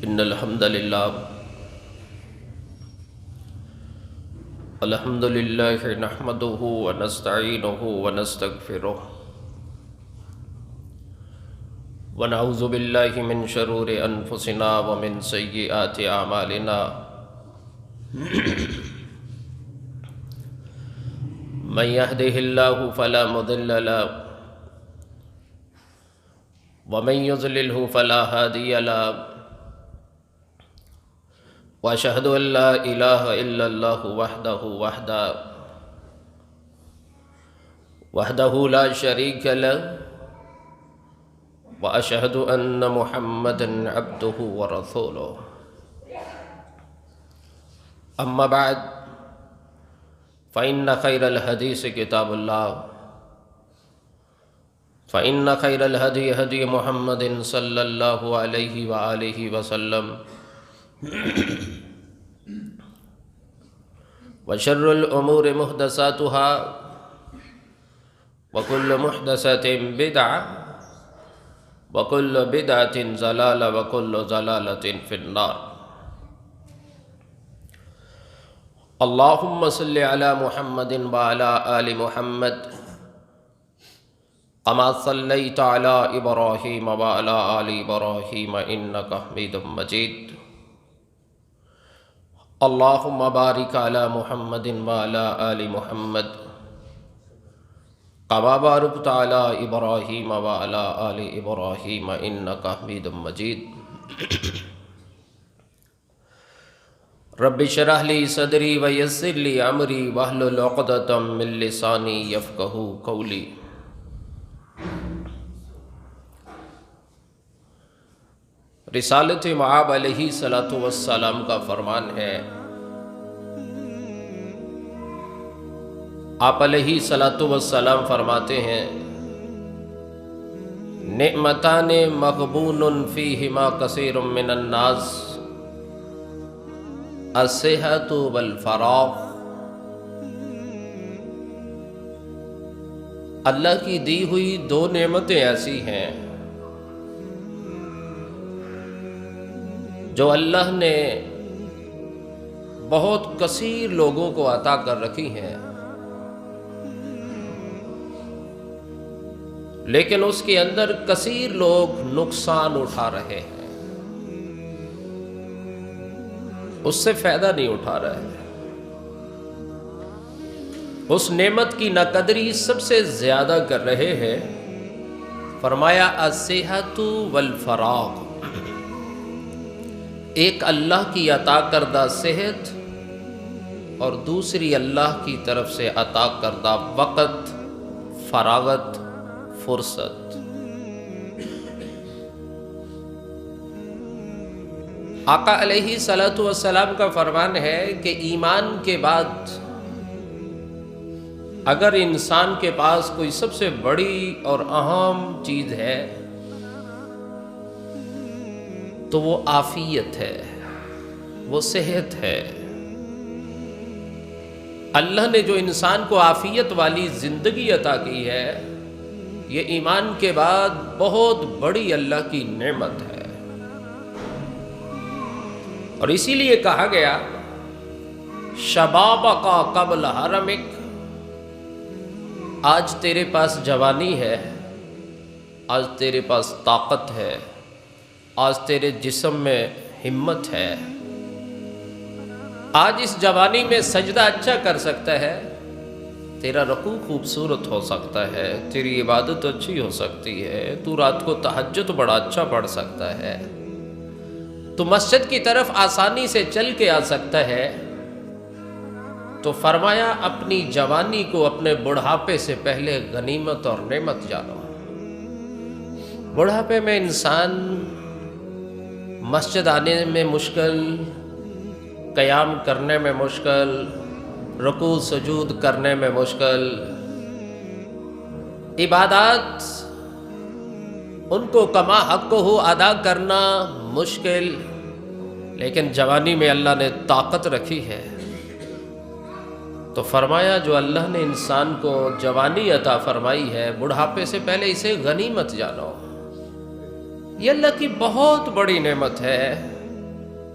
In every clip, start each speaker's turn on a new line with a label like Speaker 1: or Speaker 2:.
Speaker 1: إن الحمد لله نحمده ونستعينه ونستغفره ونعوذ بالله من شرور أنفسنا ومن سيئات أعمالنا من يهده الله فلا مضل له ومن يضلله فلا هادي له وأشهد أن لا إله إلا الله وحده لا شريك له وأشهد أن محمدًا عبده ورسوله أما بعد فإن خير الحديث كتاب الله فإن خير الهدي هدي محمد صلى الله عليه وآله وسلم وشر الأمور محدثاتها وكل محدثة بدعة وكل بدعة ضلالة وكل ضلالة في النار اللهم صل على محمد وعلى آل محمد كما صليت على إبراهيم وعلى آل إبراهيم إنك حميد مجيد اللهم بارك على محمد وعلى آل محمد كما باركت على إبراهيم وعلى آل إبراهيم إنك حميد مجيد رب اشرح لي صدري ويسر لي أمري واحلل عقدة من لساني يفقهوا قولي رسالت معاب علیہ السلام کا فرمان ہے، آپ علیہ السلام فرماتے ہیں نعمتان مغبون فیہما کثیر من الناس الصحۃ والفراغ۔ اللہ کی دی ہوئی دو نعمتیں ایسی ہیں جو اللہ نے بہت کثیر لوگوں کو عطا کر رکھی ہیں، لیکن اس کے اندر کثیر لوگ نقصان اٹھا رہے ہیں، اس سے فائدہ نہیں اٹھا رہے ہیں۔ اس نعمت کی ناقدری سب سے زیادہ کر رہے ہیں۔ فرمایا الصحۃ والفراغ، ایک اللہ کی عطا کردہ صحت اور دوسری اللہ کی طرف سے عطا کردہ وقت، فراغت، فرصت۔ آقا علیہ السلام کا فرمان ہے کہ ایمان کے بعد اگر انسان کے پاس کوئی سب سے بڑی اور اہم چیز ہے تو وہ عافیت ہے، وہ صحت ہے۔ اللہ نے جو انسان کو عافیت والی زندگی عطا کی ہے، یہ ایمان کے بعد بہت بڑی اللہ کی نعمت ہے۔ اور اسی لیے کہا گیا شبابک قبل حرمک، آج تیرے پاس جوانی ہے، آج تیرے پاس طاقت ہے، آج تیرے جسم میں ہمت ہے، آج اس جوانی میں سجدہ اچھا کر سکتا ہے، تیرا رکوع خوبصورت ہو سکتا ہے، تیری عبادت اچھی ہو سکتی ہے، تو رات کو تہجد بڑا اچھا پڑھ سکتا ہے، تو مسجد کی طرف آسانی سے چل کے آ سکتا ہے۔ تو فرمایا اپنی جوانی کو اپنے بڑھاپے سے پہلے غنیمت اور نعمت جانو۔ بڑھاپے میں انسان مسجد آنے میں مشکل، قیام کرنے میں مشکل، رکوع سجود کرنے میں مشکل، عبادات ان کو کما حق ہو ادا کرنا مشکل، لیکن جوانی میں اللہ نے طاقت رکھی ہے۔ تو فرمایا جو اللہ نے انسان کو جوانی عطا فرمائی ہے، بڑھاپے سے پہلے اسے غنیمت جانو۔ یہ اللہ کی بہت بڑی نعمت ہے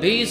Speaker 1: 20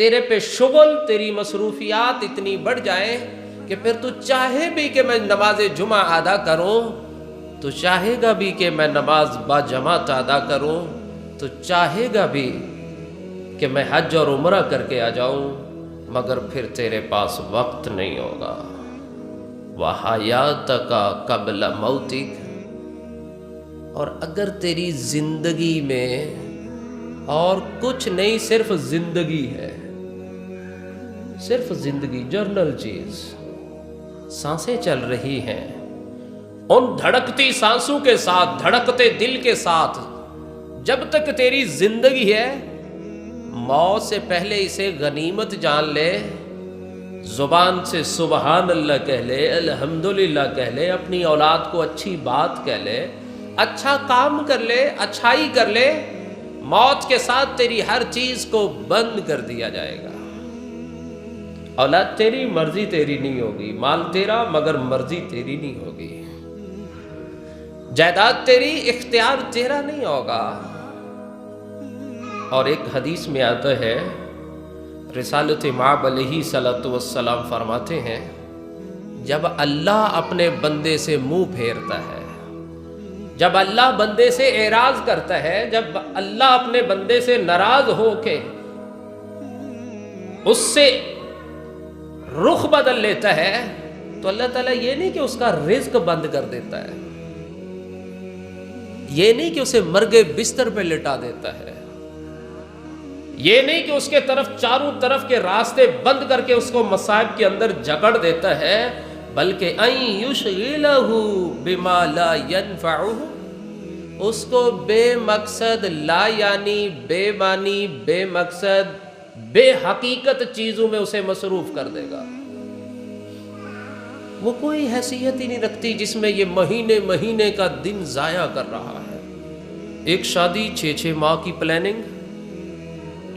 Speaker 1: تیرے پہ شغل، تیری مصروفیات اتنی بڑھ جائیں کہ پھر تو چاہے بھی کہ میں نماز جمعہ ادا کروں، تو چاہے گا بھی کہ میں نماز با جماعت ادا کروں، تو چاہے گا بھی کہ میں حج اور عمرہ کر کے آ جاؤں، مگر پھر تیرے پاس وقت نہیں ہوگا۔ وَحَيَاتَكَ قَبْلَ مَوْتِكَ، اور اگر تیری زندگی میں اور کچھ نہیں، صرف زندگی ہے، صرف زندگی، جرنل چیز، سانسیں چل رہی ہیں، ان دھڑکتی سانسوں کے ساتھ، دھڑکتے دل کے ساتھ جب تک تیری زندگی ہے، موت سے پہلے اسے غنیمت جان لے، زبان سے سبحان اللہ کہہ لے، الحمدللہ کہہ لے، اپنی اولاد کو اچھی بات کہہ لے، اچھا کام کر لے، اچھائی کر لے، موت کے ساتھ تیری ہر چیز کو بند کر دیا جائے گا۔ اولاد تیری، مرضی تیری نہیں ہوگی، مال تیرا مگر مرضی تیری نہیں ہوگی، جائیداد تیری، اختیار تیرا نہیں ہوگا۔ اور ایک حدیث میں آتا ہے، رسالت مآب علیہ صلوٰۃ والسلام فرماتے ہیں، جب اللہ اپنے بندے سے منہ پھیرتا ہے، جب اللہ بندے سے اعراض کرتا ہے، جب اللہ اپنے بندے سے ناراض ہو کے اس سے رخ بدل لیتا ہے، تو اللہ تعالیٰ یہ نہیں کہ اس کا رزق بند کر دیتا ہے، یہ نہیں کہ اسے مرگے بستر پہ لٹا دیتا ہے، یہ نہیں کہ اس کے طرف چاروں طرف کے راستے بند کر کے اس کو مصائب کے اندر جکڑ دیتا ہے، بلکہ ان یشغلہ بما لا ینفعہ، اس کو بے مقصد، لا یعنی بے معنی، بے مقصد، بے حقیقت چیزوں میں اسے مصروف کر دے گا۔ وہ کوئی حیثیت ہی نہیں رکھتی جس میں یہ مہینے مہینے کا دن ضائع کر رہا ہے۔ ایک شادی 6 ماہ کی پلاننگ،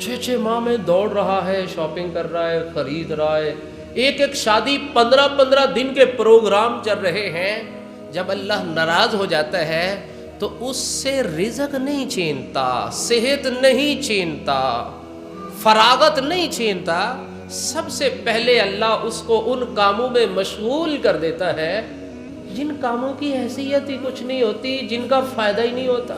Speaker 1: 6 ماہ میں دوڑ رہا ہے، شاپنگ کر رہا ہے، خرید رہا ہے، ایک شادی 15 دن کے پروگرام چل رہے ہیں۔ جب اللہ ناراض ہو جاتا ہے تو اس سے رزق نہیں چھینتا، صحت نہیں چھینتا، فراغت نہیں چھینتا، سب سے پہلے اللہ اس کو ان کاموں میں مشغول کر دیتا ہے جن کاموں کی حیثیت ہی کچھ نہیں ہوتی، جن کا فائدہ ہی نہیں ہوتا۔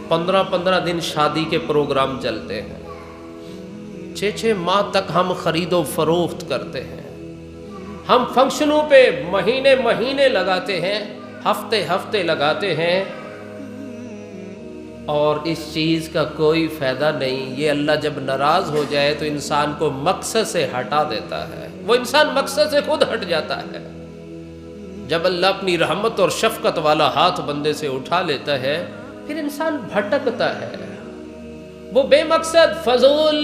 Speaker 1: 15 دن شادی کے پروگرام چلتے ہیں، 6 ماہ تک ہم خرید و فروخت کرتے ہیں، ہم فنکشنوں پہ مہینے لگاتے ہیں، ہفتے لگاتے ہیں، اور اس چیز کا کوئی فائدہ نہیں۔ یہ اللہ جب ناراض ہو جائے تو انسان کو مقصد سے ہٹا دیتا ہے، وہ انسان مقصد سے خود ہٹ جاتا ہے۔ جب اللہ اپنی رحمت اور شفقت والا ہاتھ بندے سے اٹھا لیتا ہے، پھر انسان بھٹکتا ہے، وہ بے مقصد فضول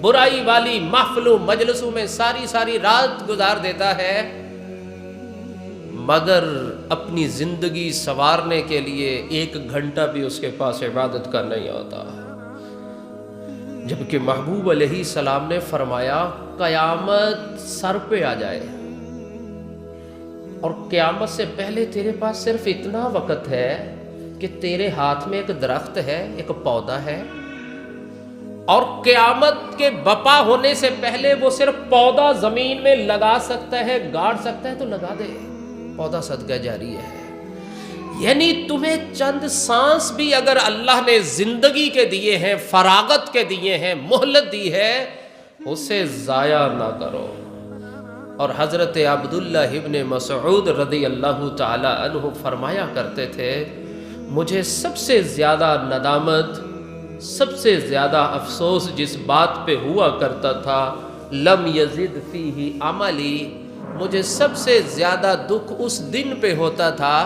Speaker 1: برائی والی محفلوں مجلسوں میں ساری رات گزار دیتا ہے، مگر اپنی زندگی سنوارنے کے لیے 1 گھنٹہ بھی اس کے پاس عبادت کا نہیں ہوتا۔ جبکہ محبوب علیہ السلام نے فرمایا، قیامت سر پہ آ جائے اور قیامت سے پہلے تیرے پاس صرف اتنا وقت ہے کہ تیرے ہاتھ میں ایک درخت ہے، ایک پودا ہے، اور قیامت کے بپا ہونے سے پہلے وہ صرف پودا زمین میں لگا سکتا ہے، گاڑ سکتا ہے، تو لگا دے، پودا صدقہ جاری ہے۔ یعنی تمہیں چند سانس بھی اگر اللہ نے زندگی کے دیے ہیں، فراغت کے دیے ہیں، مہلت دی ہے، اسے ضائع نہ کرو۔ اور حضرت عبداللہ ابن مسعود رضی اللہ تعالی عنہ فرمایا کرتے تھے، مجھے سب سے زیادہ ندامت، سب سے زیادہ افسوس جس بات پہ ہوا کرتا تھا، لم یزد فیہ عملی، مجھے سب سے زیادہ دکھ اس دن پہ ہوتا تھا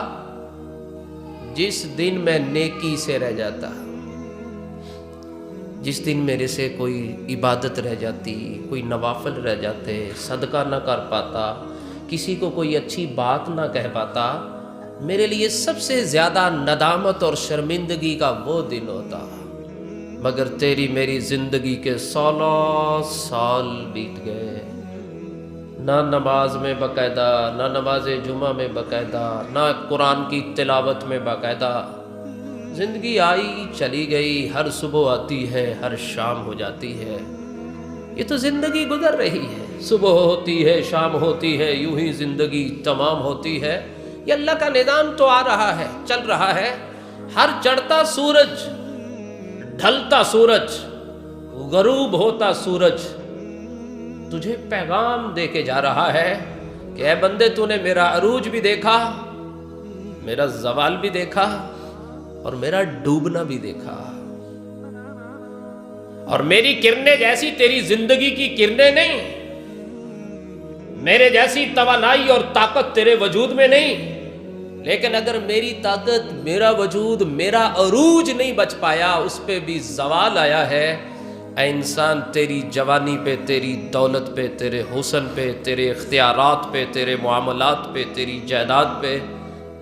Speaker 1: جس دن میں نیکی سے رہ جاتا، جس دن میرے سے کوئی عبادت رہ جاتی، کوئی نوافل رہ جاتے، صدقہ نہ کر پاتا، کسی کو کوئی اچھی بات نہ کہہ پاتا، میرے لیے سب سے زیادہ ندامت اور شرمندگی کا وہ دن ہوتا۔ مگر تیری میری زندگی کے 16 سال بیت گئے، نہ نماز میں باقاعدہ، نہ نماز جمعہ میں باقاعدہ، نہ قرآن کی تلاوت میں باقاعدہ، زندگی آئی چلی گئی، ہر صبح آتی ہے، ہر شام ہو جاتی ہے، یہ تو زندگی گزر رہی ہے، صبح ہوتی ہے، شام ہوتی ہے، یوں ہی زندگی تمام ہوتی ہے۔ یہ اللہ کا نظام تو آ رہا ہے، چل رہا ہے۔ ہر چڑھتا سورج، ڈھلتا سورج، غروب ہوتا سورج تجھے پیغام دے کے جا رہا ہے کہ اے بندے، تو نے میرا عروج بھی دیکھا، میرا زوال بھی دیکھا اور میرا ڈوبنا بھی دیکھا، اور میری کرنیں جیسی تیری زندگی کی کرنیں نہیں، میرے جیسی توانائی اور طاقت تیرے وجود میں نہیں، لیکن اگر میری طاقت، میرا وجود، میرا عروج نہیں بچ پایا، اس پہ بھی زوال آیا ہے، اے انسان، تیری جوانی پہ، تیری دولت پہ، تیرے حسن پہ، تیرے اختیارات پہ، تیرے معاملات پہ، تیری جائیداد پہ،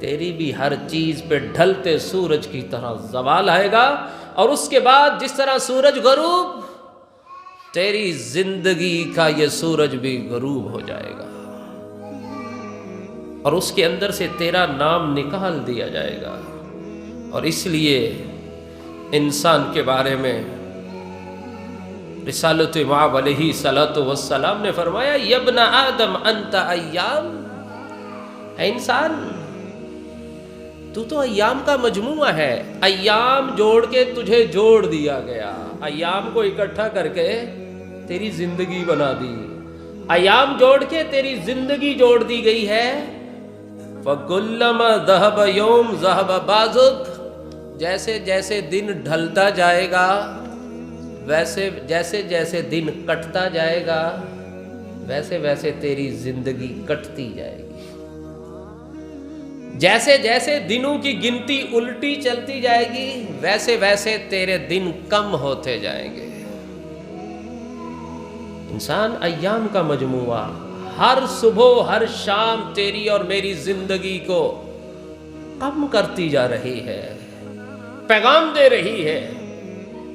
Speaker 1: تیری بھی ہر چیز پہ ڈھلتے سورج کی طرح زوال آئے گا، اور اس کے بعد جس طرح سورج غروب، تیری زندگی کا یہ سورج بھی غروب ہو جائے گا، اور اس کے اندر سے تیرا نام نکال دیا جائے گا۔ اور اس لیے انسان کے بارے میں رسالت مآب علیہ الصلوۃ والسلام نے فرمایا، یبن آدم انت ایام، اے انسان، تو ایام کا مجموعہ ہے، ایام جوڑ کے تجھے جوڑ دیا گیا، ایام کو اکٹھا کر کے تیری زندگی بنا دی، ایام جوڑ کے تیری زندگی جوڑ دی گئی ہے۔ فَكُلَّمَا ذَهَبَ يَوْمٌ ذَهَبَ بَعْضُكَ، جیسے جیسے دن ڈھلتا جائے گا، جیسے جیسے دن کٹتا جائے گا، ویسے ویسے تیری زندگی کٹتی جائے گی، جیسے جیسے دنوں کی گنتی الٹی چلتی جائے گی، ویسے ویسے تیرے دن کم ہوتے جائیں گے۔ انسان ایام کا مجموعہ، ہر صبح ہر شام تیری اور میری زندگی کو کم کرتی جا رہی ہے، پیغام دے رہی ہے۔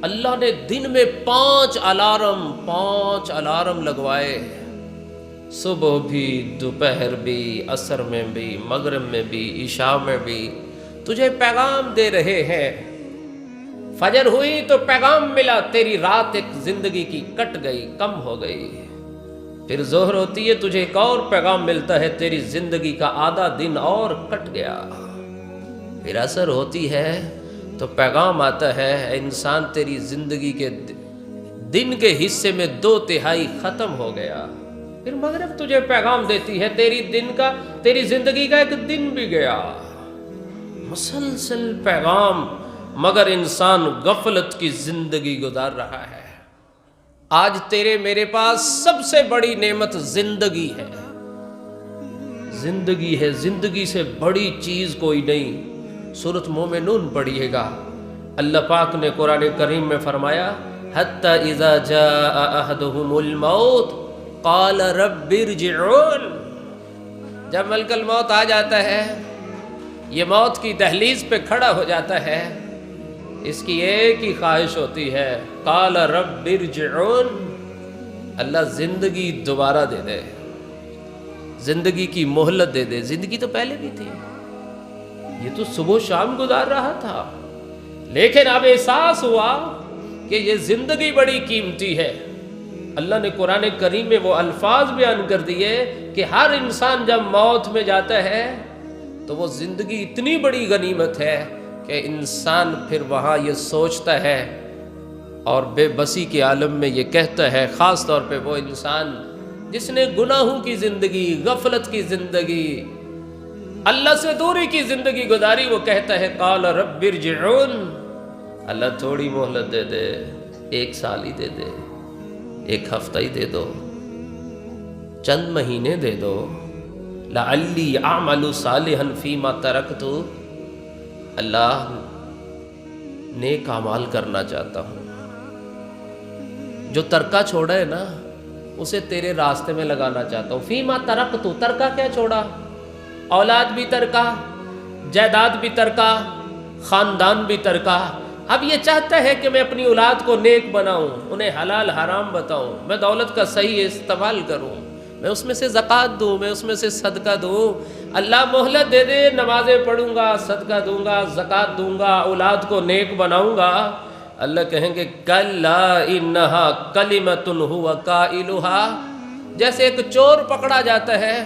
Speaker 1: اللہ نے دن میں 5 الارم لگوائے، صبح بھی، دوپہر بھی، عصر میں بھی، مغرب میں بھی، عشاء میں بھی، تجھے پیغام دے رہے ہیں۔ فجر ہوئی تو پیغام ملا، تیری رات ایک زندگی کی کٹ گئی، کم ہو گئی۔ پھر ظہر ہوتی ہے، تجھے ایک اور پیغام ملتا ہے، تیری زندگی کا آدھا دن اور کٹ گیا۔ پھر عصر ہوتی ہے تو پیغام آتا ہے، اے انسان، تیری زندگی کے دن کے حصے میں 2/3 ختم ہو گیا۔ پھر مغرب تجھے پیغام دیتی ہے، تیری زندگی کا ایک دن بھی گیا۔ مسلسل پیغام، مگر انسان غفلت کی زندگی گزار رہا ہے۔ آج تیرے میرے پاس سب سے بڑی نعمت زندگی ہے، زندگی ہے، زندگی سے بڑی چیز کوئی نہیں۔ سورۃ مومنون پڑھیے گا، اللہ پاک نے قرآن کریم میں فرمایا، حتی اذا جاء احدهم الموت قال رب ارجعون، جب ملک الموت آ جاتا ہے، یہ موت کی دہلیز پہ کھڑا ہو جاتا ہے، اس کی ایک ہی خواہش ہوتی ہے، قال رب ارجعون، اللہ زندگی دوبارہ دے دے، زندگی کی مہلت دے دے۔ زندگی تو پہلے بھی تھی، یہ تو صبح و شام گزار رہا تھا، لیکن اب احساس ہوا کہ یہ زندگی بڑی قیمتی ہے۔ اللہ نے قرآن کریم میں وہ الفاظ بیان کر دیے کہ ہر انسان جب موت میں جاتا ہے تو وہ زندگی اتنی بڑی غنیمت ہے کہ انسان پھر وہاں یہ سوچتا ہے اور بے بسی کے عالم میں یہ کہتا ہے، خاص طور پہ وہ انسان جس نے گناہوں کی زندگی، غفلت کی زندگی، اللہ سے دوری کی زندگی گزاری، وہ کہتا ہے قال رب ارجعون، اللہ تھوڑی مہلت دے دے، 1 سال ہی دے دے، 1 ہفتہ ہی دے دو، چند مہینے دے دو، لعلی اعمل صالحا فیما ترکت، اللہ نیک اعمال کرنا چاہتا ہوں، جو ترکہ چھوڑا ہے نا اسے تیرے راستے میں لگانا چاہتا ہوں۔ فیما ترکت، ترکہ کیا چھوڑا؟ اولاد بھی ترکہ، جائیداد بھی ترکہ، خاندان بھی ترکہ۔ اب یہ چاہتا ہے کہ میں اپنی اولاد کو نیک بناؤں، انہیں حلال حرام بتاؤں، میں دولت کا صحیح استعمال کروں، میں اس میں سے زکوٰۃ دوں، میں اس میں سے صدقہ دوں، اللہ مہلت دے دے، نمازیں پڑھوں گا، صدقہ دوں گا، زکوٰۃ دوں گا، اولاد کو نیک بناؤں گا، اللہ کہیں گے کلا انہا کلمۃ ہوا قائلھا۔ جیسے ایک چور پکڑا جاتا ہے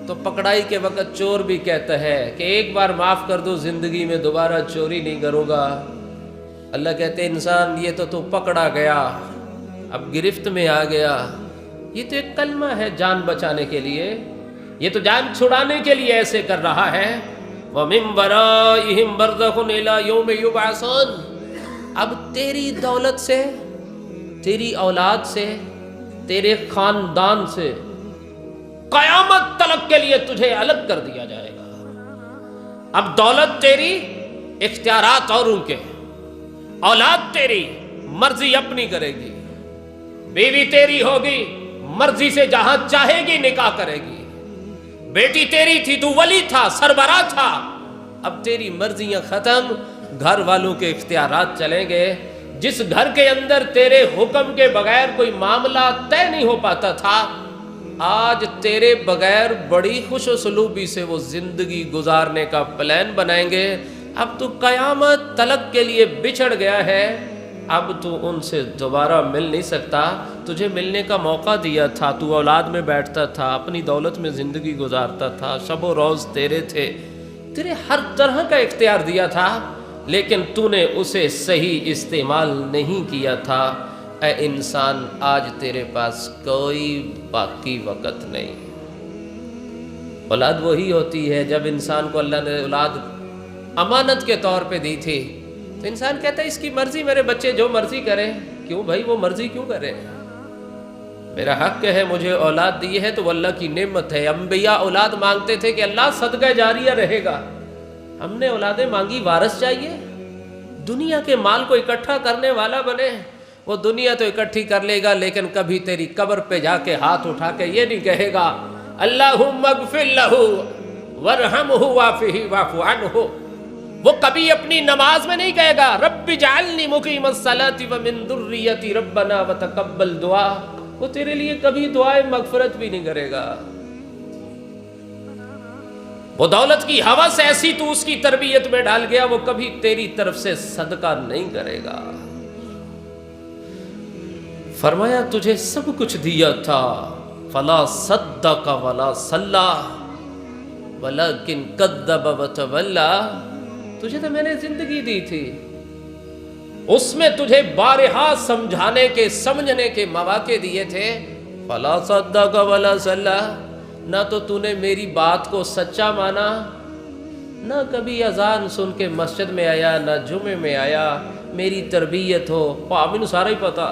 Speaker 1: تو پکڑائی کے وقت چور بھی کہتا ہے کہ ایک بار معاف کر دو، زندگی میں دوبارہ چوری نہیں کروں گا۔ اللہ کہتے ہیں انسان یہ تو پکڑا گیا، اب گرفت میں آ گیا، یہ تو ایک کلمہ ہے جان بچانے کے لیے، یہ تو جان چھڑانے کے لیے ایسے کر رہا ہے۔ وَمِن وَرَائِهِمْ بَرْزَخٌ إِلَىٰ يَوْمِ يُبْعَثُونَ۔ اب تیری دولت سے، تیری اولاد سے، تیرے خاندان سے قیامت تلک کے لیے تجھے الگ کر دیا جائے گا۔ اب دولت تیری، اختیارات اوروں کے، اولاد تیری مرضی اپنی کرے گی، بیوی تیری ہوگی مرضی سے جہاں چاہے گی نکاح کرے گی، بیٹی تیری تھی تو ولی تھا، سربراہ تھا، اب تیری مرضیاں ختم، گھر والوں کے اختیارات چلیں گے۔ جس گھر کے اندر تیرے حکم کے بغیر کوئی معاملہ طے نہیں ہو پاتا تھا، آج تیرے بغیر بڑی خوش اسلوبی سے وہ زندگی گزارنے کا پلان بنائیں گے۔ اب تو قیامت تلک کے لیے بچھڑ گیا ہے، اب تو ان سے دوبارہ مل نہیں سکتا۔ تجھے ملنے کا موقع دیا تھا، تو اولاد میں بیٹھتا تھا، اپنی دولت میں زندگی گزارتا تھا، شب و روز تیرے تھے، تیرے ہر طرح کا اختیار دیا تھا، لیکن تو نے اسے صحیح استعمال نہیں کیا تھا۔ اے انسان، آج تیرے پاس کوئی باقی وقت نہیں۔ اولاد وہی ہوتی ہے، جب انسان کو اللہ نے اولاد امانت کے طور پہ دی تھی تو انسان کہتا ہے اس کی مرضی، میرے بچے جو مرضی کریں۔ کیوں بھائی، وہ مرضی کیوں کریں؟ میرا حق ہے، مجھے اولاد دی ہے تو وہ اللہ کی نعمت ہے۔ انبیاء اولاد مانگتے تھے کہ اللہ صدقہ جاریہ رہے گا، ہم نے اولادیں مانگی، وارث چاہیے، دنیا کے مال کو اکٹھا کرنے والا بنے۔ وہ دنیا تو اکٹھی کر لے گا، لیکن کبھی تیری قبر پہ جا کے ہاتھ اٹھا کے یہ نہیں کہے گا اللہم اغفر لہ وارحمہ وعافہ واعف عنہ۔ وہ کبھی اپنی نماز میں نہیں کہے گا رب اجعلنی مقیم الصلاۃ ومن ذریتی ربنا وتقبل دعا۔ وہ تیرے لیے کبھی دعائے مغفرت بھی نہیں کرے گا۔ وہ دولت کی ہوس ایسی تو اس کی تربیت میں ڈال گیا، وہ کبھی تیری طرف سے صدقہ نہیں کرے گا۔ فرمایا تجھے سب کچھ دیا تھا، فلا صدق ولا صلی ولکن کذب وتولی۔ تجھے تو میں نے زندگی دی تھی، اس میں تجھے بارہا سمجھانے کے، سمجھنے کے مواقع دیے تھے، فلا صدق ولا صلی۔ نہ تو نے میری بات کو سچا مانا، نہ کبھی اذان سن کے مسجد میں آیا، نہ جمعے میں آیا۔ میری تربیت ہو پامن سارا ہی پتا۔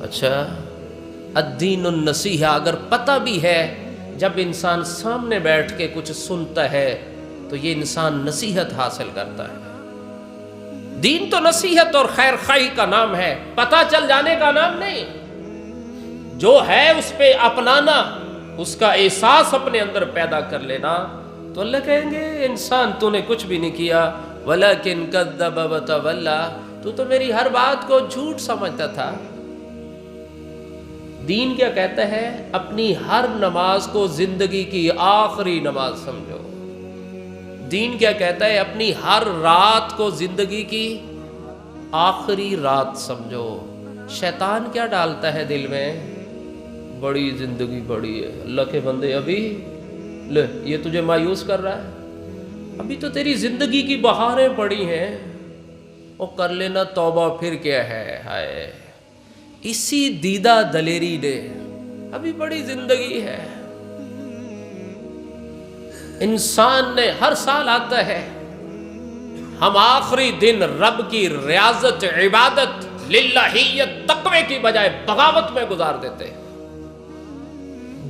Speaker 1: اچھا، الدین النصیحہ اگر پتہ بھی ہے، جب انسان سامنے بیٹھ کے کچھ سنتا ہے تو یہ انسان نصیحت حاصل کرتا ہے۔ دین تو نصیحت اور خیر خواہی کا نام ہے، پتہ چل جانے کا نام نہیں۔ جو ہے اس پہ اپنانا، اس کا احساس اپنے اندر پیدا کر لینا، تو اللہ کہیں گے انسان تو نے کچھ بھی نہیں کیا، ولیکن کذب وتولی، تو میری ہر بات کو جھوٹ سمجھتا تھا۔ دین کیا کہتا ہے؟ اپنی ہر نماز کو زندگی کی آخری نماز سمجھو۔ دین کیا کہتا ہے؟ اپنی ہر رات کو زندگی کی آخری رات سمجھو۔ شیطان کیا ڈالتا ہے دل میں؟ بڑی زندگی بڑی ہے، اللہ کے بندے ابھی لے یہ تجھے مایوس کر رہا ہے، ابھی تو تیری زندگی کی بہاریں پڑی ہیں، وہ کر لینا توبہ، پھر کیا ہے، ہائے اسی دیدہ دلیری نے، ابھی بڑی زندگی ہے۔ انسان نے ہر سال آتا ہے، ہم آخری دن رب کی ریاضت، عبادت، للہیت، تقوی کی بجائے بغاوت میں گزار دیتے ہیں۔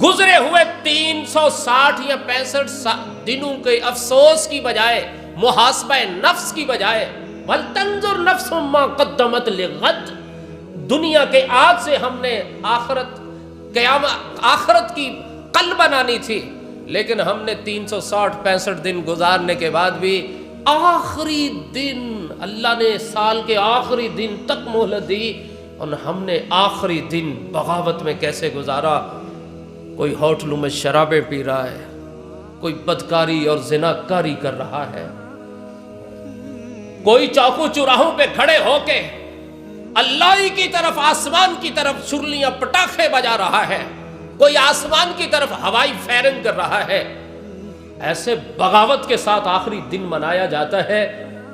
Speaker 1: گزرے ہوئے 360 یا 65 دنوں کے افسوس کی بجائے، محاسبہ نفس کی بجائے، وَلْتَنْظُرْ نَفْسٌ مَّا قَدَّمَتْ لِغَدٍ، دنیا کے آج سے ہم نے آخرت کی قلب بنانی تھی، لیکن ہم نے 360-65 دن گزارنے کے بعد بھی آخری دن، اللہ نے سال کے آخری دن تک مہلت دی، اور ہم نے آخری دن بغاوت میں کیسے گزارا۔ کوئی ہوٹلوں میں شرابیں پی رہا ہے، کوئی بدکاری اور زناکاری کر رہا ہے، کوئی چوکو چوراہوں پہ کھڑے ہو کے اللہ ہی کی طرف، آسمان کی طرف چرلیاں پٹاخے بجا رہا ہے، کوئی آسمان کی طرف ہوائی فائرنگ کر رہا ہے۔ ایسے بغاوت کے ساتھ آخری دن منایا جاتا ہے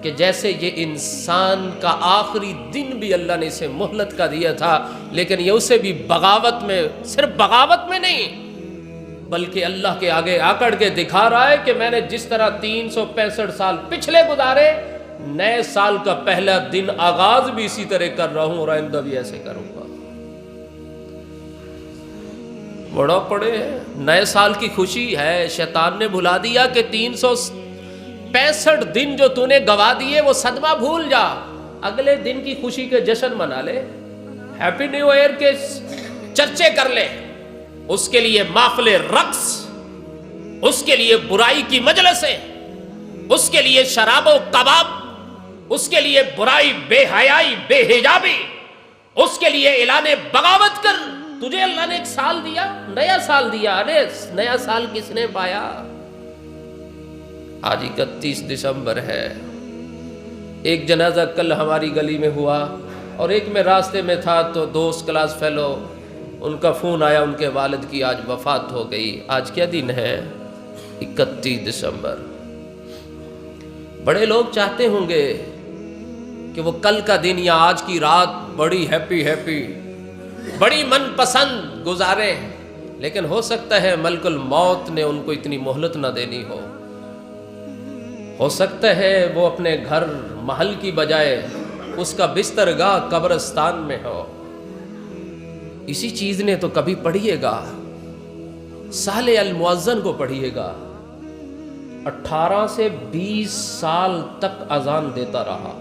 Speaker 1: کہ جیسے یہ انسان کا آخری دن بھی اللہ نے اسے مہلت کا دیا تھا، لیکن یہ اسے بھی بغاوت میں، صرف بغاوت میں نہیں بلکہ اللہ کے آگے آکڑ کے دکھا رہا ہے کہ میں نے جس طرح 365 سال پچھلے گزارے، نئے سال کا پہلا دن آغاز بھی اسی طرح کر رہا ہوں اور آئندہ بھی ایسے کروں گا۔ بڑا پڑے نئے سال کی خوشی ہے، شیطان نے بھلا دیا کہ 365 دن جو تو نے گوا دیے وہ صدمہ بھول جا، اگلے دن کی خوشی کے جشن منا لے، ہیپی نیو ایئر کے چرچے کر لے، اس کے لیے محفل رقص، اس کے لیے برائی کی مجلسیں، اس کے لیے شراب و کباب، اس کے لیے برائی، بے حیائی، بے حجابی، اس کے لیے اعلان بغاوت کر۔ تجھے اللہ نے ایک سال دیا، نیا سال دیا، ارے نیا سال کس نے پایا؟ آج 31 دسمبر ہے۔ ایک جنازہ کل ہماری گلی میں ہوا اور ایک میں راستے میں تھا تو دوست کلاس فیلو، ان کا فون آیا، ان کے والد کی آج وفات ہو گئی۔ آج کیا دن ہے؟ 31 دسمبر۔ بڑے لوگ چاہتے ہوں گے کہ وہ کل کا دن یا آج کی رات بڑی ہیپی بڑی من پسند گزارے، لیکن ہو سکتا ہے ملک الموت نے ان کو اتنی مہلت نہ دینی ہو سکتا ہے وہ اپنے گھر محل کی بجائے اس کا بسترگاہ قبرستان میں ہو۔ اسی چیز نے تو کبھی پڑھیے گا، صالح المؤذن کو پڑھیے گا، 18 سے 20 سال تک اذان دیتا رہا۔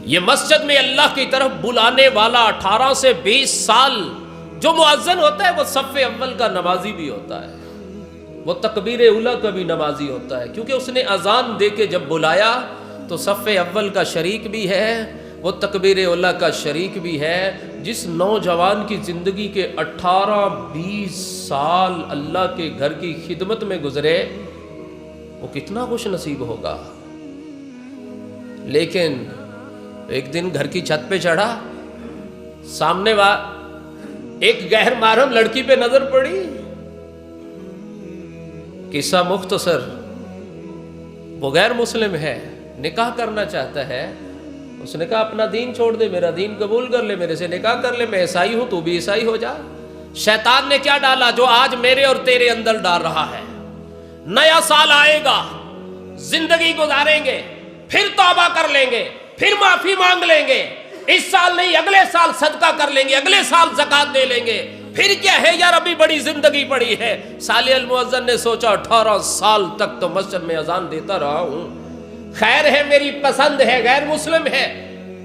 Speaker 1: یہ مسجد میں اللہ کی طرف بلانے والا 18 سے 20 سال جو مؤذن ہوتا ہے وہ صف اول کا نمازی بھی ہوتا ہے، وہ تکبیر اولیٰ کا بھی نمازی ہوتا ہے، کیونکہ اس نے اذان دے کے جب بلایا تو صف اول کا شریک بھی ہے، وہ تکبیر اولیٰ کا شریک بھی ہے۔ جس نوجوان کی زندگی کے 18-20 سال اللہ کے گھر کی خدمت میں گزرے، وہ کتنا خوش نصیب ہوگا۔ لیکن ایک دن گھر کی چھت پہ چڑھا، سامنے ایک غیر محرم لڑکی پہ نظر پڑی۔ قصہ مختصر، وہ غیر مسلم ہے، نکاح کرنا چاہتا ہے، اس نے کہا اپنا دین چھوڑ دے، میرا دین قبول کر لے، میرے سے نکاح کر لے، میں عیسائی ہوں، تو بھی عیسائی ہو جا۔ شیطان نے کیا ڈالا جو آج میرے اور تیرے اندر ڈال رہا ہے؟ نیا سال آئے گا، زندگی گزاریں گے، پھر توبہ کر لیں گے، پھر معافی مانگ لیں گے، اس سال نہیں اگلے سال صدقہ کر لیں گے، اگلے سال زکوٰۃ دے لیں گے، پھر کیا ہے یار، ابھی بڑی زندگی پڑی ہے۔ صالح المؤذن نے سوچا 18 سال تک تو مسجد میں اذان دیتا رہا ہوں، خیر ہے، میری پسند ہے، غیر مسلم ہے،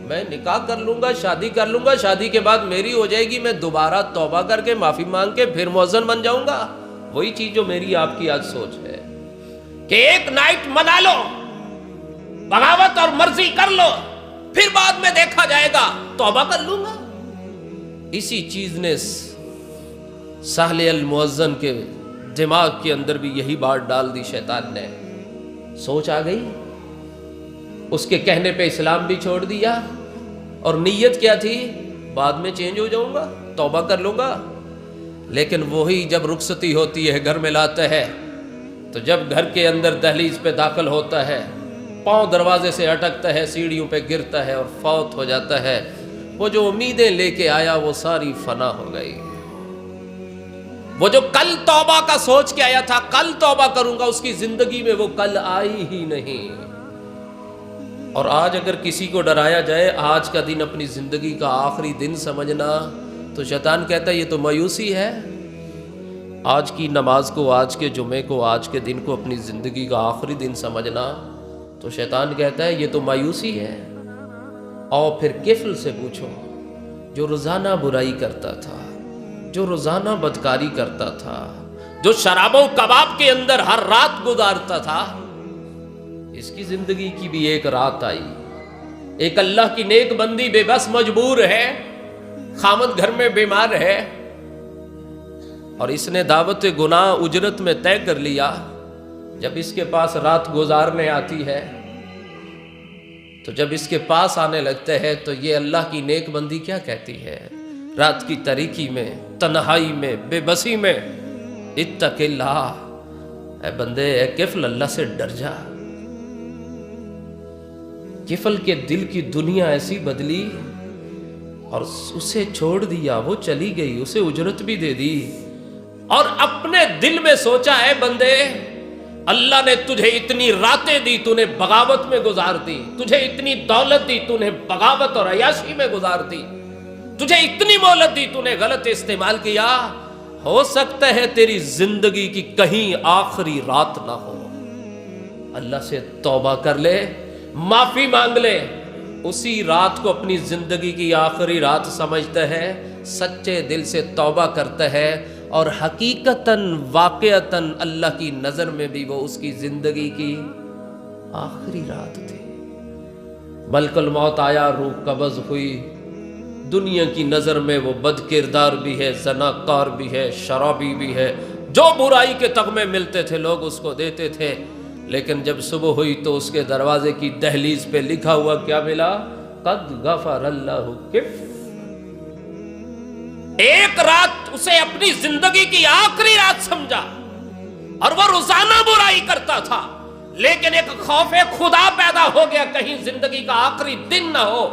Speaker 1: میں نکاح کر لوں گا، شادی کر لوں گا، شادی کے بعد میری ہو جائے گی، میں دوبارہ توبہ کر کے معافی مانگ کے پھر مؤذن بن جاؤں گا۔ وہی چیز جو میری آپ کی آج سوچ ہے کہ ایک نائٹ منا لو، بغاوت اور مرضی کر لو، پھر بعد میں دیکھا جائے گا، توبہ کر لوں گا۔ اسی چیز نے صالح المؤذن کے دماغ کے اندر بھی یہی بات ڈال دی، شیطان نے سوچ آ گئی، اس کے کہنے پہ اسلام بھی چھوڑ دیا، اور نیت کیا تھی؟ بعد میں چینج ہو جاؤں گا، توبہ کر لوں گا۔ لیکن وہی جب رخصتی ہوتی ہے، گھر میں لاتا ہے، تو جب گھر کے اندر دہلیز پہ داخل ہوتا ہے، پاؤں دروازے سے اٹکتا ہے، سیڑھیوں پہ گرتا ہے اور فوت ہو جاتا ہے۔ وہ جو امیدیں لے کے آیا وہ ساری فنا ہو گئی۔ وہ جو کل توبہ کا سوچ کے آیا تھا، کل توبہ کروں گا، اس کی زندگی میں وہ کل آئی ہی نہیں۔ اور آج اگر کسی کو ڈرایا جائے آج کا دن اپنی زندگی کا آخری دن سمجھنا، تو شیطان کہتا ہے یہ تو مایوسی ہے۔ آج کی نماز کو، آج کے جمعے کو، آج کے دن کو اپنی زندگی کا آخری دن سمجھنا، تو شیطان کہتا ہے یہ تو مایوسی ہے۔ اور پھر کفل سے پوچھو جو روزانہ برائی کرتا تھا، جو روزانہ بدکاری کرتا تھا، جو شراب و کباب کے اندر ہر رات گزارتا تھا، اس کی زندگی کی بھی ایک رات آئی، ایک اللہ کی نیک بندی بے بس مجبور ہے، خامد گھر میں بیمار ہے، اور اس نے دعوت گناہ اجرت میں طے کر لیا، جب اس کے پاس رات گزارنے آتی ہے تو جب اس کے پاس آنے لگتے ہیں تو یہ اللہ کی نیک بندی کیا کہتی ہے؟ رات کی تاریکی میں، تنہائی میں، بے بسی میں، اتق اللہ، اے بندے، اے کفل، اللہ سے ڈر جا۔ کفل کے دل کی دنیا ایسی بدلی اور اسے چھوڑ دیا، وہ چلی گئی، اسے اجرت بھی دے دی اور اپنے دل میں سوچا، اے بندے، اللہ نے تجھے اتنی راتیں دی، تو نے بغاوت میں گزار دی، تجھے اتنی دولت دی، تو نے بغاوت اور عیاشی میں گزار دی، تجھے اتنی مہلت دی، تو نے غلط استعمال کیا، ہو سکتا ہے تیری زندگی کی کہیں آخری رات نہ ہو۔ اللہ سے توبہ کر لے، معافی مانگ لے۔ اسی رات کو اپنی زندگی کی آخری رات سمجھتا ہے، سچے دل سے توبہ کرتا ہے، اور حقیقتاً واقعتاً اللہ کی نظر میں بھی وہ اس کی زندگی کی آخری رات تھی۔ ملک الموت آیا، روح قبض ہوئی، دنیا کی نظر میں وہ بد کردار بھی ہے، زناکار بھی ہے، شرابی بھی ہے، جو برائی کے تغمے ملتے تھے لوگ اس کو دیتے تھے، لیکن جب صبح ہوئی تو اس کے دروازے کی دہلیز پہ لکھا ہوا کیا ملا؟ قد غفر اللہ کف۔ ایک رات اسے اپنی زندگی کی آخری رات سمجھا، اور وہ روزانہ برائی کرتا تھا، لیکن ایک خوف خدا پیدا ہو گیا، کہیں زندگی کا آخری دن نہ ہو،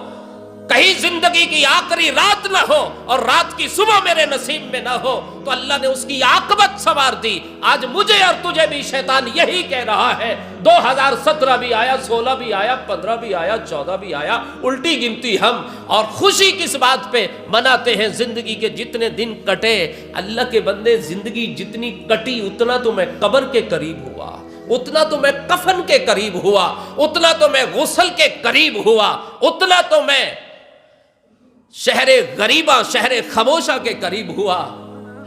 Speaker 1: کہیں زندگی کی آخری رات نہ ہو، اور رات کی صبح میرے نصیب میں نہ ہو، تو اللہ نے اس کی عاقبت سنوار دی۔ آج مجھے اور تجھے بھی شیطان یہی کہہ رہا ہے، 2017 بھی آیا، 16 بھی آیا، 15 بھی آیا، 14 بھی آیا، الٹی گنتی ہم، اور خوشی کس بات پہ مناتے ہیں؟ زندگی کے جتنے دن کٹے، اللہ کے بندے، زندگی جتنی کٹی اتنا تو میں قبر کے قریب ہوا، اتنا تو میں کفن کے قریب ہوا، اتنا تو میں غسل کے قریب ہوا، اتنا تو میں شہر غریبہ، شہر خاموشہ کے قریب ہوا۔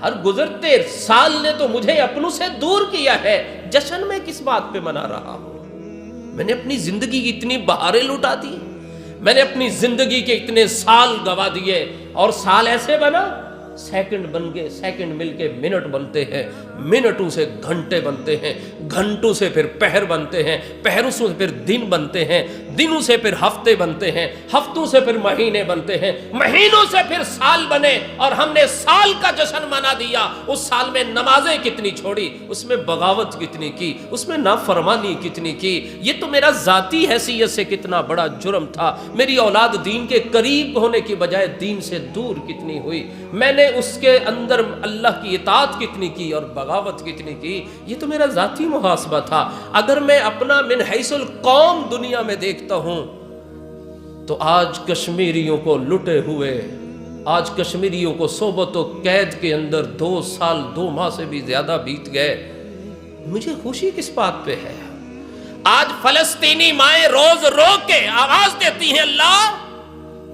Speaker 1: ہر گزرتے سال نے تو مجھے اپنوں سے دور کیا ہے، جشن میں کس بات پہ منا رہا ہوں؟ میں نے اپنی زندگی کی اتنی بہاریں لٹا دی، میں نے اپنی زندگی کے اتنے سال گوا دیے، اور سال ایسے بنا، سیکنڈ بن گئے، سیکنڈ مل کے منٹ بنتے ہیں، منٹوں سے گھنٹے بنتے ہیں، گھنٹوں سے پھر پہر بنتے ہیں، پہروں سے پھر دن بنتے ہیں، دنوں سے پھر ہفتے بنتے ہیں، ہفتوں سے پھر مہینے بنتے ہیں، مہینوں سے پھر سال بنے، اور ہم نے سال کا جشن منا دیا۔ اس سال میں نمازیں کتنی چھوڑی، اس میں بغاوت کتنی کی، اس میں نافرمانی کتنی کی۔ یہ تو میرا ذاتی حیثیت سے کتنا بڑا جرم تھا، میری اولاد دین کے قریب ہونے کی بجائے دین سے دور کتنی ہوئی، میں نے اس کے اندر اللہ کی اطاعت کتنی کی اور بغاوت کتنی کی۔ یہ تو میرا ذاتی محاسبہ تھا۔ اگر میں اپنا من حیث القوم دنیا میں دیکھتا ہوں تو آج کشمیریوں کو لٹے ہوئے، آج کشمیریوں کو صحبت و قید کے اندر 2 سال 2 ماہ سے بھی زیادہ بیت گئے، مجھے خوشی کس بات پہ ہے؟ آج فلسطینی مائیں روز رو کے آواز دیتی ہیں، اللہ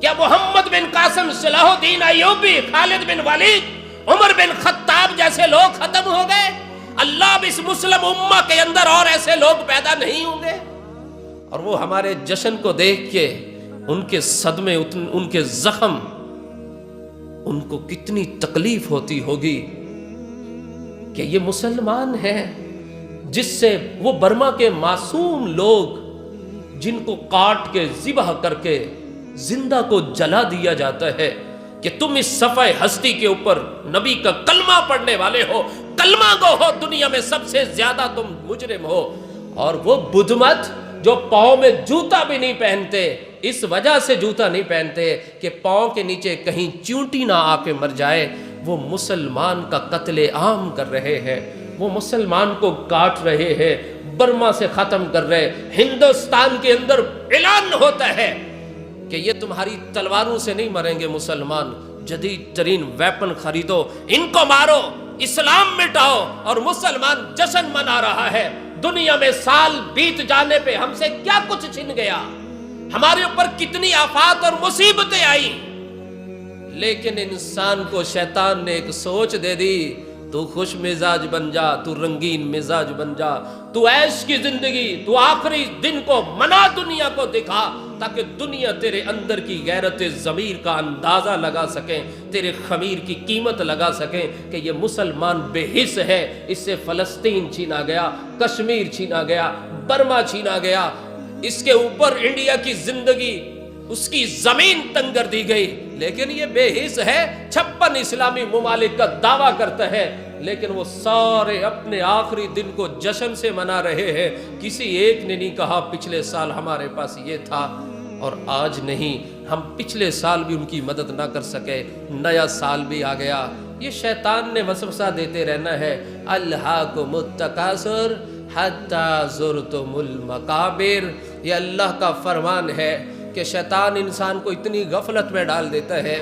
Speaker 1: کیا محمد بن قاسم، صلاح الدین ایوبی، خالد بن ولید، عمر بن خطاب جیسے لوگ ختم ہو گئے؟ اللہ اب اس مسلم امہ کے اندر اور ایسے لوگ پیدا نہیں ہوں گے؟ اور وہ ہمارے جشن کو دیکھ کے ان کے صدمے، ان کے زخم، ان کو کتنی تکلیف ہوتی ہوگی کہ یہ مسلمان ہیں جس سے وہ برما کے معصوم لوگ، جن کو کاٹ کے ذبح کر کے زندہ کو جلا دیا جاتا ہے، کہ تم اس صفحہ ہستی کے اوپر نبی کا کلمہ پڑھنے والے ہو، کلمہ گو ہو، دنیا میں سب سے زیادہ تم مجرم ہو۔ اور وہ بدھ مت جو پاؤں میں جوتا بھی نہیں پہنتے، اس وجہ سے جوتا نہیں پہنتے کہ پاؤں کے نیچے کہیں چیونٹی نہ آ کے مر جائے، وہ مسلمان کا قتل عام کر رہے ہیں، وہ مسلمان کو کاٹ رہے ہیں، برما سے ختم کر رہے۔ ہندوستان کے اندر اعلان ہوتا ہے کہ یہ تمہاری تلواروں سے نہیں مریں گے مسلمان، جدید ترین ویپن خریدو، ان کو مارو، اسلام مٹاؤ، اور مسلمان جشن منا رہا ہے۔ دنیا میں سال بیت جانے پہ ہم سے کیا کچھ چھن گیا، ہمارے اوپر کتنی آفات اور مصیبتیں آئی، لیکن انسان کو شیطان نے ایک سوچ دے دی، تو خوش مزاج بن جا، تو رنگین مزاج بن جا، تو عیش کی زندگی، تو آخری دن کو منا، دنیا کو دکھا، تاکہ دنیا تیرے اندر کی غیرت ضمیر کا اندازہ لگا سکیں، تیرے خمیر کی قیمت لگا سکیں کہ یہ مسلمان بے حس ہے، اس سے فلسطین چھینا گیا، کشمیر چھینا گیا، برما چھینا گیا، اس کے اوپر انڈیا کی زندگی، اس کی زمین تنگ کر دی گئی، لیکن یہ بے حس ہے، 56 اسلامی ممالک کا دعویٰ کرتا ہے، لیکن وہ سارے اپنے آخری دن کو جشن سے منا رہے ہیں۔ کسی ایک نے نہیں کہا پچھلے سال ہمارے پاس یہ تھا اور آج نہیں، ہم پچھلے سال بھی ان کی مدد نہ کر سکے، نیا سال بھی آ گیا۔ یہ شیطان نے وسوسہ دیتے رہنا ہے، الہاکم التکاثر حتی زرتم المقابر، یہ اللہ کا فرمان ہے کہ شیطان انسان کو اتنی غفلت میں ڈال دیتا ہے،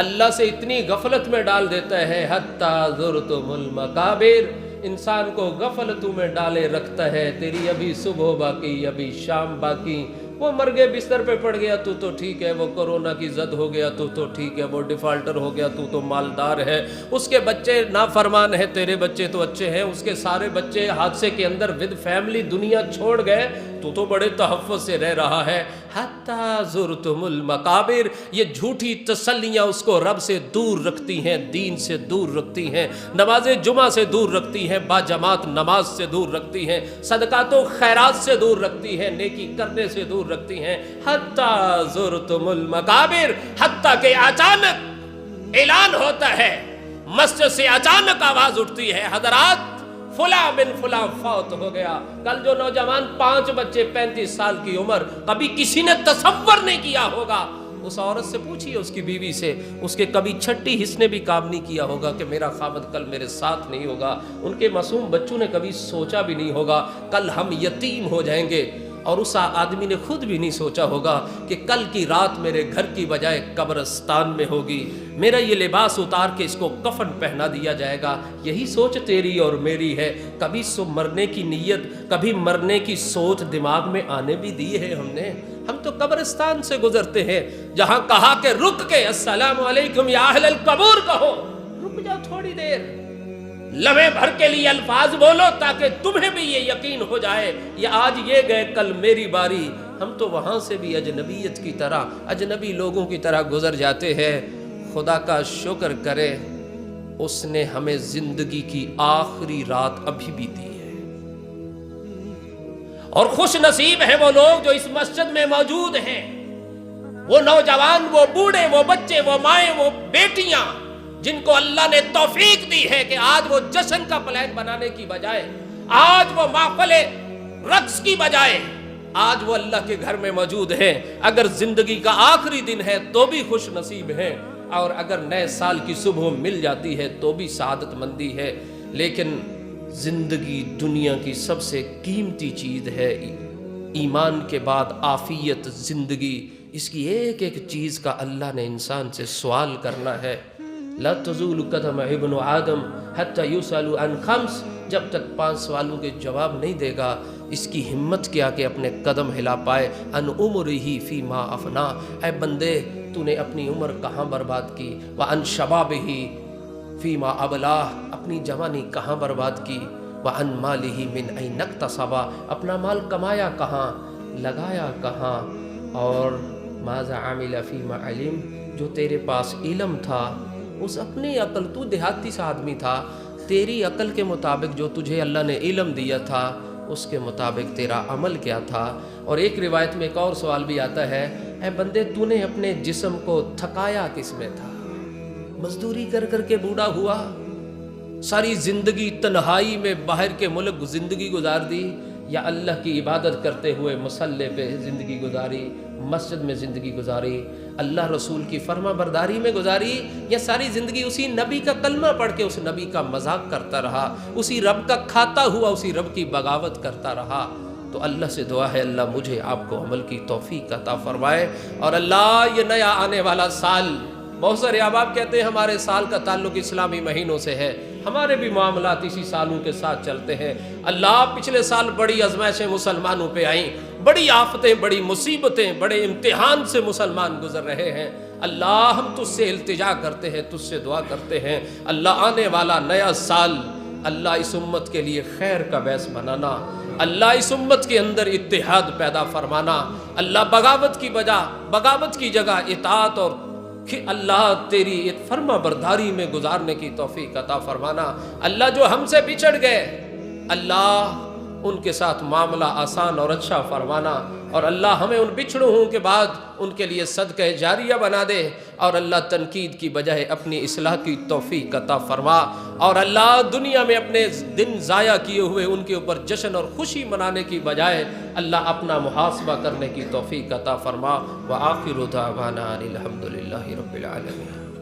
Speaker 1: اللہ سے اتنی غفلت میں ڈال دیتا ہے، حتی زرتم المقابر، انسان کو غفلتوں میں ڈالے رکھتا ہے، تیری ابھی صبح باقی، ابھی شام باقی، وہ مر گئے بستر پہ پڑ گیا تو ٹھیک ہے، وہ کورونا کی زد ہو گیا تو ٹھیک ہے، وہ ڈیفالٹر ہو گیا تو مالدار ہے، اس کے بچے نافرمان ہیں، تیرے بچے تو اچھے ہیں، اس کے سارے بچے حادثے کے اندر ود فیملی دنیا چھوڑ گئے، تو بڑے تحفظ سے رہ رہا ہے۔ حتی زرتم المقابر، یہ جھوٹی تسلیاں اس کو رب سے دور رکھتی ہیں، دین سے دور رکھتی ہیں، نماز جمعہ سے دور رکھتی ہیں، با جماعت نماز سے دور رکھتی ہیں، صدقات و خیرات سے دور رکھتی ہیں، نیکی کرنے سے دور رکھتی ہیں۔ حتی زرتم المقابر، حتیٰ کہ اچانک اعلان ہوتا ہے، مسجد سے اچانک آواز اٹھتی ہے، حضرات فلاں بن فلاں فوت ہو گیا۔ کل جو نوجوان 5 بچے 35 سال کی عمر، کبھی کسی نے تصور نہیں کیا ہوگا، اس عورت سے پوچھیے، اس کی بیوی سے، اس کے کبھی چھٹی حص نے بھی کام نہیں کیا ہوگا کہ میرا خاوند کل میرے ساتھ نہیں ہوگا، ان کے معصوم بچوں نے کبھی سوچا بھی نہیں ہوگا کل ہم یتیم ہو جائیں گے، اور اس آدمی نے خود بھی نہیں سوچا ہوگا کہ کل کی رات میرے گھر کی بجائے قبرستان میں ہوگی، میرا یہ لباس اتار کے اس کو کفن پہنا دیا جائے گا۔ یہی سوچ تیری اور میری ہے، کبھی مرنے کی نیت، کبھی مرنے کی سوچ دماغ میں آنے بھی دی ہے ہم نے؟ ہم تو قبرستان سے گزرتے ہیں، جہاں کہا کہ رک کے السلام علیکم یا اہل القبور کہو، رک جاؤ تھوڑی دیر، لمحے بھر کے لیے الفاظ بولو تاکہ تمہیں بھی یہ یقین ہو جائے یہ آج یہ گئے کل میری باری۔ ہم تو وہاں سے بھی اجنبیت کی طرح، اجنبی لوگوں کی طرح گزر جاتے ہیں۔ خدا کا شکر کرے، اس نے ہمیں زندگی کی آخری رات ابھی بھی دی ہے، اور خوش نصیب ہیں وہ لوگ جو اس مسجد میں موجود ہیں، وہ نوجوان، وہ بوڑھے، وہ بچے، وہ مائیں، وہ بیٹیاں، جن کو اللہ نے توفیق دی ہے کہ آج وہ جشن کا پلان بنانے کی بجائے، آج وہ محفل رقص کی بجائے، آج وہ اللہ کے گھر میں موجود ہیں۔ اگر زندگی کا آخری دن ہے تو بھی خوش نصیب ہیں، اور اگر نئے سال کی صبح مل جاتی ہے تو بھی سعادت مندی ہے۔ لیکن زندگی دنیا کی سب سے قیمتی چیز ہے، ایمان کے بعد عافیت زندگی، اس کی ایک ایک چیز کا اللہ نے انسان سے سوال کرنا ہے۔ لا تزول قدم ابن آدم حتی یسأل عن 5، جب تک 5 سوالوں کے جواب نہیں دے گا اس کی ہمت کیا کہ اپنے قدم ہلا پائے۔ ان عمرہ فیما افنا، اے بندے تو نے اپنی عمر کہاں برباد کی، وان شبابہ فیما ابلاہ، اپنی جوانی کہاں برباد کی، وان مالہ من این اکتسب، اپنا مال کمایا کہاں، لگایا کہاں، اور ماذا عمل فیما علم، جو تیرے پاس علم تھا، اس اپنی عقل، تو دیہاتی سا آدمی تھا، تیری عقل کے مطابق جو تجھے اللہ نے علم دیا تھا اس کے مطابق تیرا عمل کیا تھا۔ اور ایک روایت میں ایک اور سوال بھی آتا ہے، اے بندے تو نے اپنے جسم کو تھکایا کس میں تھا؟ مزدوری کر کر کے بوڑھا ہوا، ساری زندگی تنہائی میں باہر کے ملک زندگی گزار دی، یا اللہ کی عبادت کرتے ہوئے مصلی پہ زندگی گزاری، مسجد میں زندگی گزاری، اللہ رسول کی فرما برداری میں گزاری، یا ساری زندگی اسی نبی کا کلمہ پڑھ کے اس نبی کا مذاق کرتا رہا، اسی رب کا کھاتا ہوا اسی رب کی بغاوت کرتا رہا؟ تو اللہ سے دعا ہے اللہ مجھے آپ کو عمل کی توفیق عطا فرمائے، اور اللہ یہ نیا آنے والا سال، بہت سارے احباب کہتے ہیں ہمارے سال کا تعلق اسلامی مہینوں سے ہے، ہمارے بھی معاملات اسی سالوں کے ساتھ چلتے ہیں۔ اللہ پچھلے سال بڑی آزمائشیں مسلمانوں پہ آئیں، بڑی آفتیں، بڑی مصیبتیں، بڑے امتحان سے مسلمان گزر رہے ہیں۔ اللہ ہم تجھ سے التجا کرتے ہیں، تجھ سے دعا کرتے ہیں، اللہ آنے والا نیا سال اللہ اس امت کے لیے خیر کا باعث بنانا، اللہ اس امت کے اندر اتحاد پیدا فرمانا، اللہ بغاوت کی جگہ اطاعت اور اللہ تیری فرما برداری میں گزارنے کی توفیق عطا فرمانا۔ اللہ جو ہم سے بچھڑ گئے، اللہ ان کے ساتھ معاملہ آسان اور اچھا فرمانا، اور اللہ ہمیں ان بچھڑوں کے بعد ان کے لیے صدقہ جاریہ بنا دے، اور اللہ تنقید کی بجائے اپنی اصلاح کی توفیق عطا فرما، اور اللہ دنیا میں اپنے دن ضائع کیے ہوئے ان کے اوپر جشن اور خوشی منانے کی بجائے اللہ اپنا محاسبہ کرنے کی توفیق عطا فرما۔ وآخر دعوانا الحمدللہ رب العالمین۔